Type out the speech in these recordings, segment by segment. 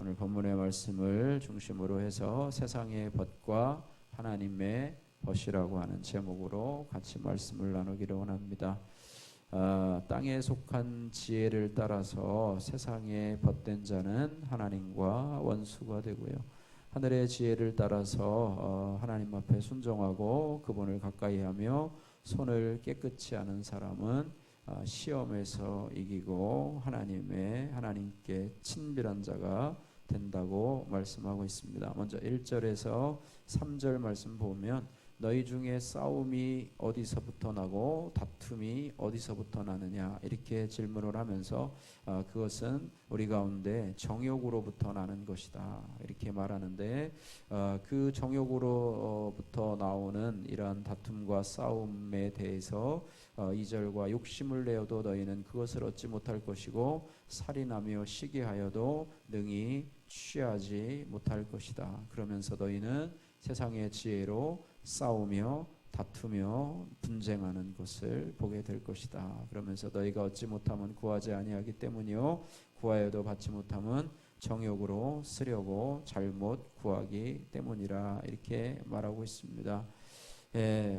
오늘 본문의 말씀을 중심으로 해서 세상의 벗과 하나님의 벗이라고 하는 제목으로 같이 말씀을 나누기를 원합니다. 땅에 속한 지혜를 따라서 세상에 벗된 자는 하나님과 원수가 되고요. 하늘의 지혜를 따라서 하나님 앞에 순종하고 그분을 가까이하며 손을 깨끗이 하는 사람은 시험에서 이기고 하나님께 친밀한 자가 된다고 말씀하고 있습니다. 먼저 1절에서 3절 말씀 보면 너희 중에 싸움이 어디서부터 나고 다툼이 어디서부터 나느냐 이렇게 질문을 하면서 그것은 우리 가운데 정욕으로부터 나는 것이다 이렇게 말하는데 그 정욕으로부터 나오는 이러한 다툼과 싸움에 대해서 2절과 욕심을 내어도 너희는 그것을 얻지 못할 것이고 살인하며 시기하여도 능히 취하지 못할 것이다. 그러면서 너희는 세상의 지혜로 싸우며 다투며 분쟁하는 것을 보게 될 것이다. 그러면서 너희가 얻지 못하면 구하지 아니하기 때문이요 구하여도 받지 못하면 정욕으로 쓰려고 잘못 구하기 때문이라 이렇게 말하고 있습니다.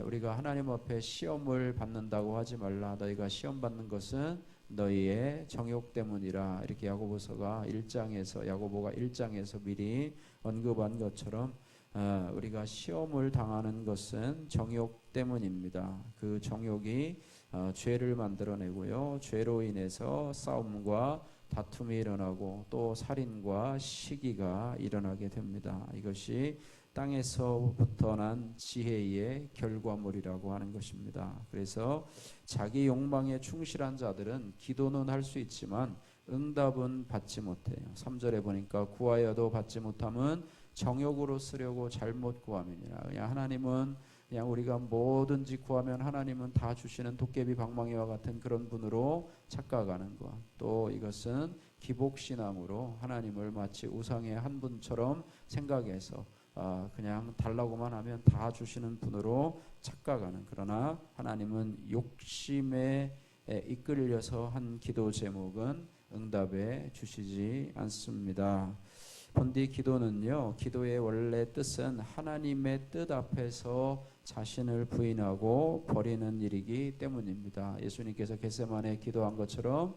우리가 하나님 앞에 시험을 받는다고 하지 말라. 너희가 시험 받는 것은 너희의 정욕 때문이라. 이렇게 야고보가 1장에서 미리 언급한 것처럼 우리가 시험을 당하는 것은 정욕 때문입니다. 그 정욕이 죄를 만들어내고요. 죄로 인해서 싸움과 다툼이 일어나고 또 살인과 시기가 일어나게 됩니다. 이것이 땅에서부터 난 지혜의 결과물이라고 하는 것입니다. 그래서 자기 욕망에 충실한 자들은 기도는 할 수 있지만 응답은 받지 못해요. 3절에 보니까 구하여도 받지 못함은 정욕으로 쓰려고 잘못 구함이니라. 그냥 하나님은 그냥 우리가 뭐든지 구하면 하나님은 다 주시는 도깨비 방망이와 같은 그런 분으로 착각하는 것. 또 이것은 기복신앙으로 하나님을 마치 우상의 한 분처럼 생각해서 그냥 달라고만 하면 다 주시는 분으로 착각하는. 그러나 하나님은 욕심에 이끌려서 한 기도 제목은 응답해 주시지 않습니다. 본디 기도는요, 기도의 원래 뜻은 하나님의 뜻 앞에서 자신을 부인하고 버리는 일이기 때문입니다. 예수님께서 겟세마네 기도한 것처럼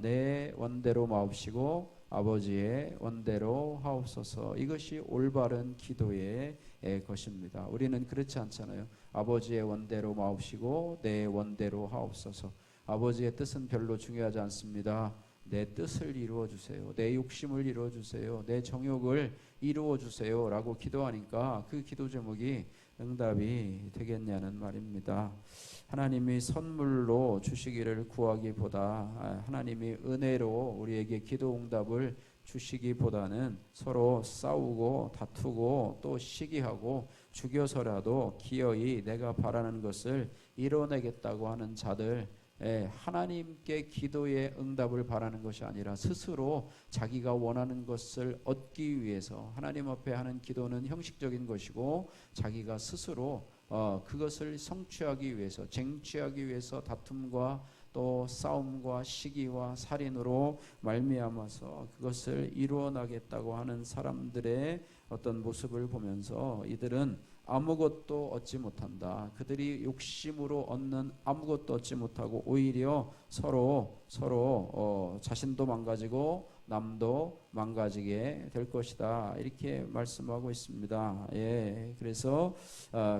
내 원대로 마옵시고 아버지의 원대로 하옵소서. 이것이 올바른 기도의 것입니다. 우리는 그렇지 않잖아요. 아버지의 원대로 마옵시고 내 원대로 하옵소서. 아버지의 뜻은 별로 중요하지 않습니다. 내 뜻을 이루어 주세요. 내 욕심을 이루어 주세요. 내 정욕을 이루어 주세요 라고 기도하니까 그 기도 제목이 응답이 되겠냐는 말입니다. 하나님이 선물로 주시기를 구하기보다 하나님이 은혜로 우리에게 기도 응답을 주시기보다는 서로 싸우고 다투고 또 시기하고 죽여서라도 기어이 내가 바라는 것을 이뤄내겠다고 하는 자들, 하나님께 기도의 응답을 바라는 것이 아니라 스스로 자기가 원하는 것을 얻기 위해서 하나님 앞에 하는 기도는 형식적인 것이고 자기가 스스로 그것을 성취하기 위해서 쟁취하기 위해서 다툼과 또 싸움과 시기와 살인으로 말미암아서 그것을 이루어나겠다고 하는 사람들의 어떤 모습을 보면서 이들은 아무것도 얻지 못한다. 그들이 욕심으로 얻는 아무것도 얻지 못하고 오히려 서로 자신도 망가지고 남도 망가지게 될 것이다. 이렇게 말씀하고 있습니다. 그래서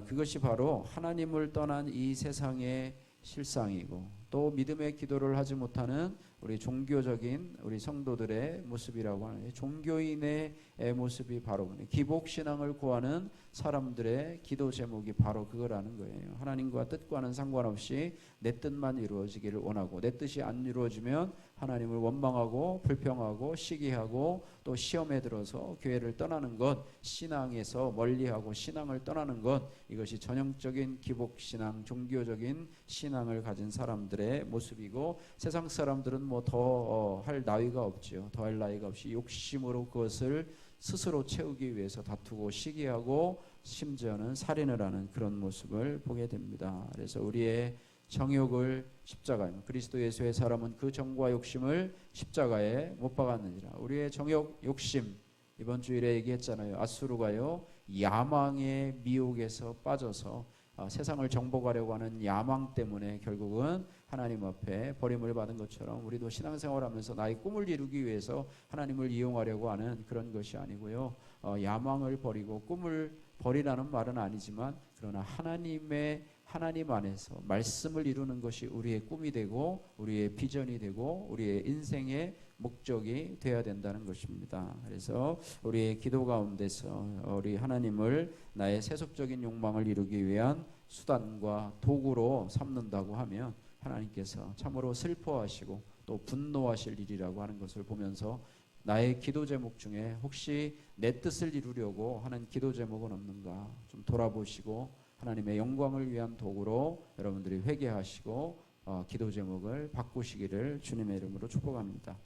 그것이 바로 하나님을 떠난 이 세상의 실상이고 또 믿음의 기도를 하지 못하는 우리 종교적인 우리 성도들의 모습이라고 하는 종교인의 모습이 바로 기복신앙을 구하는 사람들의 기도 제목이 바로 그거라는 거예요. 하나님과 뜻과는 상관없이 내 뜻만 이루어지기를 원하고 내 뜻이 안 이루어지면 하나님을 원망하고 불평하고 시기하고 또 시험에 들어서 교회를 떠나는 것, 신앙에서 멀리하고 신앙을 떠나는 것, 이것이 전형적인 기복신앙, 종교적인 신앙을 가진 사람들의 모습이고 세상 사람들은 뭐 더 할 나위가 없지요. 더 할 나위가 없이 욕심으로 그것을 스스로 채우기 위해서 다투고 시기하고 심지어는 살인을 하는 그런 모습을 보게 됩니다. 그래서 우리의 정욕을 십자가에, 그리스도 예수의 사람은 그 정과 욕심을 십자가에 못 박았느니라. 우리의 정욕 욕심, 이번 주일에 얘기했잖아요. 앗수르가요 야망의 미혹에서 빠져서 세상을 정복하려고 하는 야망 때문에 결국은 하나님 앞에 버림을 받은 것처럼 우리도 신앙생활하면서 나의 꿈을 이루기 위해서 하나님을 이용하려고 하는 그런 것이 아니고요. 야망을 버리고 꿈을 버리라는 말은 아니지만, 그러나 하나님 안에서 말씀을 이루는 것이 우리의 꿈이 되고 우리의 비전이 되고 우리의 인생의 목적이 되어야 된다는 것입니다. 그래서 우리의 기도 가운데서 우리 하나님을 나의 세속적인 욕망을 이루기 위한 수단과 도구로 삼는다고 하면 하나님께서 참으로 슬퍼하시고 또 분노하실 일이라고 하는 것을 보면서, 나의 기도 제목 중에 혹시 내 뜻을 이루려고 하는 기도 제목은 없는가 좀 돌아보시고 하나님의 영광을 위한 도구로 여러분들이 회개하시고 기도 제목을 바꾸시기를 주님의 이름으로 축복합니다.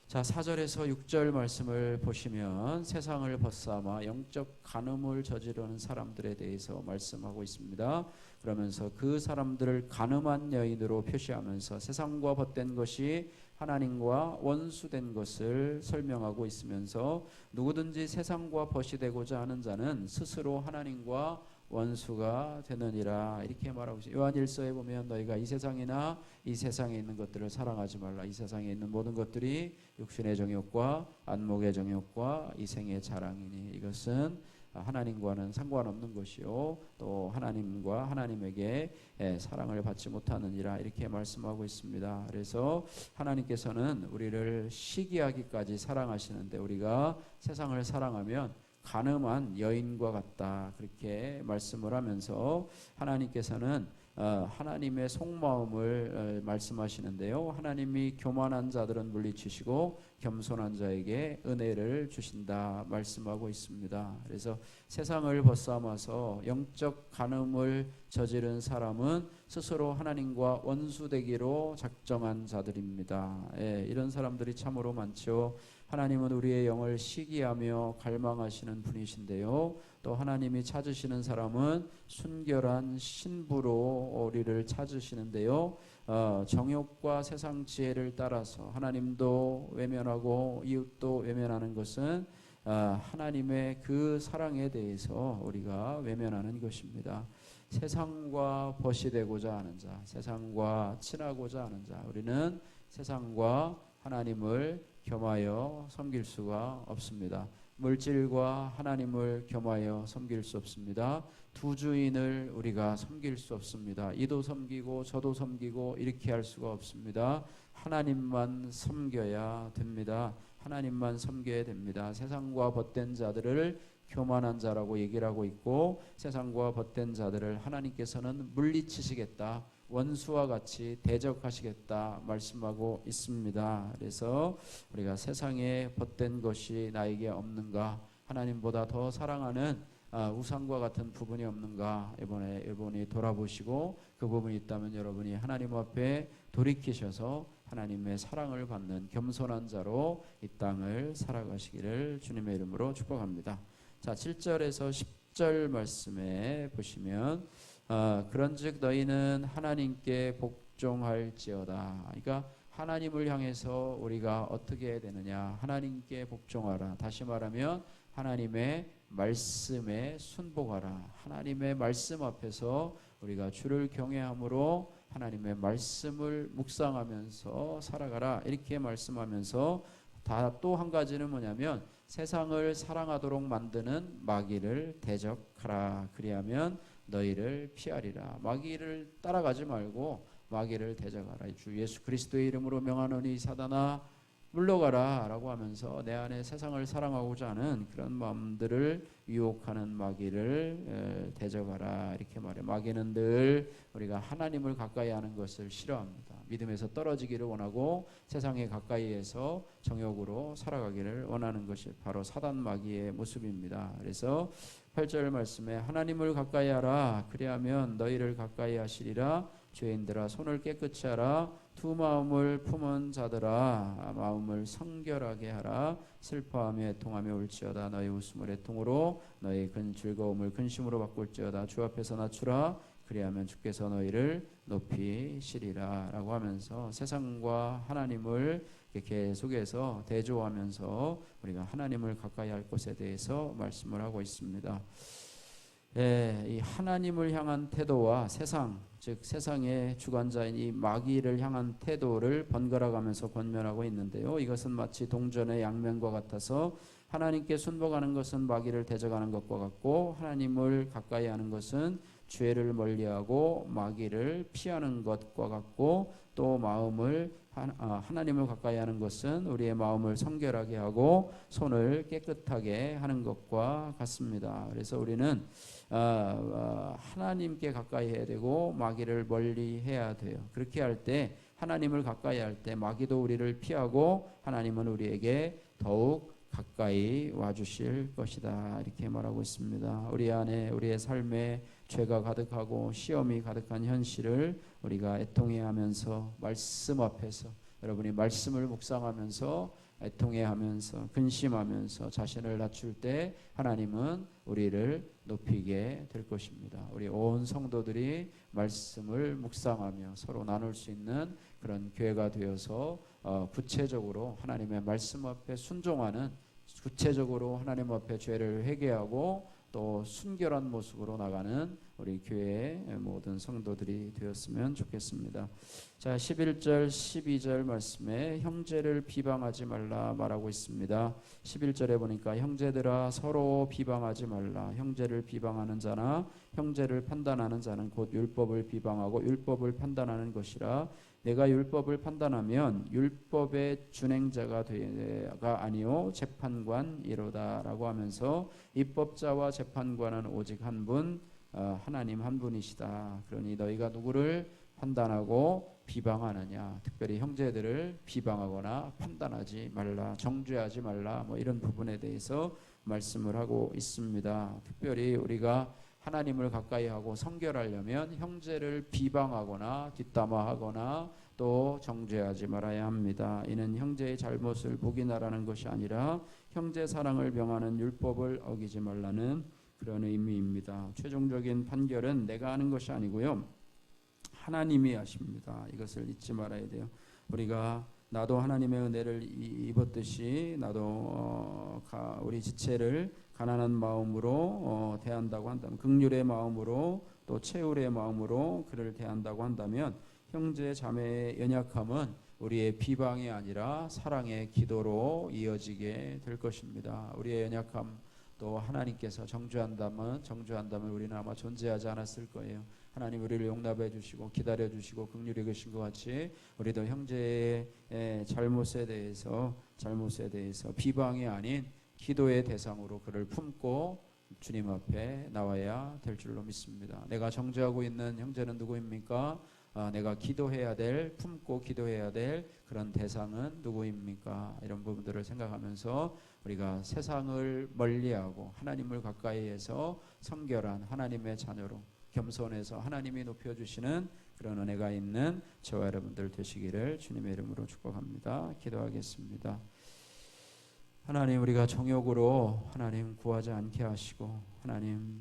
자, 4절에서 6절 말씀을 보시면 세상을 벗삼아 영적 간음을 저지르는 사람들에 대해서 말씀하고 있습니다. 그러면서 그 사람들을 간음한 여인으로 표시하면서 세상과 벗된 것이 하나님과 원수된 것을 설명하고 있으면서, 누구든지 세상과 벗이 되고자 하는 자는 스스로 하나님과 원수가 되느니라, 이렇게 말하고 있어요. 요한일서에 보면 너희가 이 세상이나 이 세상에 있는 것들을 사랑하지 말라. 이 세상에 있는 모든 것들이 육신의 정욕과 안목의 정욕과 이생의 자랑이니 이것은 하나님과는 상관없는 것이요 또 하나님과 하나님에게 사랑을 받지 못하느니라, 이렇게 말씀하고 있습니다. 그래서 하나님께서는 우리를 시기하기까지 사랑하시는데 우리가 세상을 사랑하면 간음한 여인과 같다, 그렇게 말씀을 하면서 하나님께서는 하나님의 속마음을 말씀하시는데요. 하나님이 교만한 자들은 물리치시고 겸손한 자에게 은혜를 주신다 말씀하고 있습니다. 그래서 세상을 벗삼아서 영적 간음을 저지른 사람은 스스로 하나님과 원수되기로 작정한 자들입니다. 이런 사람들이 참으로 많죠. 하나님은 우리의 영을 시기하며 갈망하시는 분이신데요. 또 하나님이 찾으시는 사람은 순결한 신부로 우리를 찾으시는데요. 정욕과 세상 지혜를 따라서 하나님도 외면하고 이웃도 외면하는 것은 하나님의 그 사랑에 대해서 우리가 외면하는 것입니다. 세상과 벗이 되고자 하는 자, 세상과 친하고자 하는 자, 우리는 세상과 하나님을 겸하여 섬길 수가 없습니다. 물질과 하나님을 겸하여 섬길 수 없습니다. 두 주인을 우리가 섬길 수 없습니다. 이도 섬기고 저도 섬기고 이렇게 할 수가 없습니다. 하나님만 섬겨야 됩니다. 하나님만 섬겨야 됩니다. 세상과 벗된 자들을 교만한 자라고 얘기를 하고 있고, 세상과 벗된 자들을 하나님께서는 물리치시겠다, 원수와 같이 대적하시겠다 말씀하고 있습니다. 그래서 우리가 세상에 벗된 것이 나에게 없는가, 하나님보다 더 사랑하는 우상과 같은 부분이 없는가, 이번에 돌아보시고 그 부분이 있다면 여러분이 하나님 앞에 돌이키셔서 하나님의 사랑을 받는 겸손한 자로 이 땅을 살아가시기를 주님의 이름으로 축복합니다. 자, 7절에서 10절 말씀에 보시면 그런즉 너희는 하나님께 복종할지어다. 그러니까 하나님을 향해서 우리가 어떻게 해야 되느냐, 하나님께 복종하라. 다시 말하면 하나님의 말씀에 순복하라. 하나님의 말씀 앞에서 우리가 주를 경외함으로 하나님의 말씀을 묵상하면서 살아가라, 이렇게 말씀하면서 또 한 가지는 뭐냐면 세상을 사랑하도록 만드는 마귀를 대적하라. 그리하면 너희를 피하리라. 마귀를 따라가지 말고 마귀를 대적하라. 주 예수 그리스도의 이름으로 명하노니 사단아 물러가라 라고 하면서 내 안에 세상을 사랑하고자 하는 그런 마음들을 유혹하는 마귀를 대적하라, 이렇게 말해요. 마귀는 늘 우리가 하나님을 가까이 하는 것을 싫어합니다. 믿음에서 떨어지기를 원하고 세상에 가까이에서 정욕으로 살아가기를 원하는 것이 바로 사단 마귀의 모습입니다. 그래서 8절 말씀에 하나님을 가까이 하라. 그리하면 너희를 가까이 하시리라. 죄인들아 손을 깨끗이 하라. 두 마음을 품은 자들아 마음을 성결하게 하라. 슬퍼하며 애통하며 울지어다. 너희 웃음을 애통으로 너희 즐거움을 근심으로 바꿀지어다. 주 앞에서 낮추라. 그리하면 주께서 너희를 높이시리라 라고 하면서 세상과 하나님을 계속해서 대조하면서 우리가 하나님을 가까이 할 것에 대해서 말씀을 하고 있습니다. 이 하나님을 향한 태도와 세상, 즉 세상의 주관자인 이 마귀를 향한 태도를 번갈아 가면서 권면하고 있는데요. 이것은 마치 동전의 양면과 같아서 하나님께 순복하는 것은 마귀를 대적하는 것과 같고, 하나님을 가까이 하는 것은 죄를 멀리하고 마귀를 피하는 것과 같고, 또 하나님을 가까이 하는 것은 우리의 마음을 성결하게 하고 손을 깨끗하게 하는 것과 같습니다. 그래서 우리는 하나님께 가까이 해야 되고 마귀를 멀리 해야 돼요. 그렇게 할 때, 하나님을 가까이 할 때 마귀도 우리를 피하고 하나님은 우리에게 더욱 가까이 와주실 것이다, 이렇게 말하고 있습니다. 우리 안에, 우리의 삶에 죄가 가득하고 시험이 가득한 현실을 우리가 애통해하면서 말씀 앞에서, 여러분이 말씀을 묵상하면서 애통해하면서 근심하면서 자신을 낮출 때 하나님은 우리를 높이게 될 것입니다. 우리 온 성도들이 말씀을 묵상하며 서로 나눌 수 있는 그런 교회가 되어서 구체적으로 하나님의 말씀 앞에 순종하는, 구체적으로 하나님 앞에 죄를 회개하고 또 순결한 모습으로 나가는 우리 교회의 모든 성도들이 되었으면 좋겠습니다. 자, 11절 12절 말씀에 형제를 비방하지 말라 말하고 있습니다. 11절에 보니까 형제들아 서로 비방하지 말라. 형제를 비방하는 자나 형제를 판단하는 자는 곧 율법을 비방하고 율법을 판단하는 것이라. 내가 율법을 판단하면 율법의 준행자가 아니요 재판관이로다라고 하면서 입법자와 재판관은 오직 한 분, 하나님 한 분이시다. 그러니 너희가 누구를 판단하고 비방하느냐, 특별히 형제들을 비방하거나 판단하지 말라, 정죄하지 말라, 이런 부분에 대해서 말씀을 하고 있습니다. 특별히 우리가 하나님을 가까이 하고 성결하려면 형제를 비방하거나 뒷담화하거나 또 정죄하지 말아야 합니다. 이는 형제의 잘못을 복인하라는 것이 아니라 형제 사랑을 명하는 율법을 어기지 말라는 그런 의미입니다. 최종적인 판결은 내가 하는 것이 아니고요, 하나님이 하십니다. 이것을 잊지 말아야 돼요. 나도 하나님의 은혜를 입었듯이 나도 우리 지체를 가난한 마음으로 대한다고 한다면, 긍휼의 마음으로 또 채울의 마음으로 그를 대한다고 한다면, 형제 자매의 연약함은 우리의 비방이 아니라 사랑의 기도로 이어지게 될 것입니다. 우리의 연약함 또 하나님께서 정죄한다면 우리는 아마 존재하지 않았을 거예요. 하나님 우리를 용납해 주시고 기다려 주시고 긍휼히 계신 것 같이 우리도 형제의 잘못에 대해서 비방이 아닌 기도의 대상으로 그를 품고 주님 앞에 나와야 될 줄로 믿습니다. 내가 정죄하고 있는 형제는 누구입니까? 내가 품고 기도해야 될 그런 대상은 누구입니까? 이런 부분들을 생각하면서 우리가 세상을 멀리하고 하나님을 가까이 해서 성결한 하나님의 자녀로 겸손해서 하나님이 높여주시는 그런 은혜가 있는 저와 여러분들 되시기를 주님의 이름으로 축복합니다. 기도하겠습니다. 하나님, 우리가 정욕으로 하나님 구하지 않게 하시고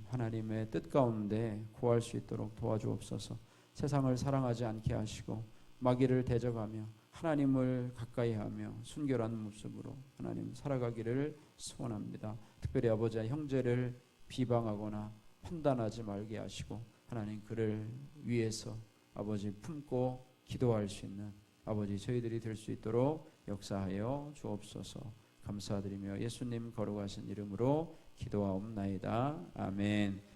하나님의 뜻 가운데 구할 수 있도록 도와주옵소서. 세상을 사랑하지 않게 하시고 마귀를 대적하며 하나님을 가까이하며 순결한 모습으로 하나님 살아가기를 소원합니다. 특별히 아버지와 형제를 비방하거나 판단하지 말게 하시고 하나님 그를 위해서 아버지 품고 기도할 수 있는 아버지 저희들이 될 수 있도록 역사하여 주옵소서. 감사드리며 예수님 거룩하신 이름으로 기도하옵나이다. 아멘.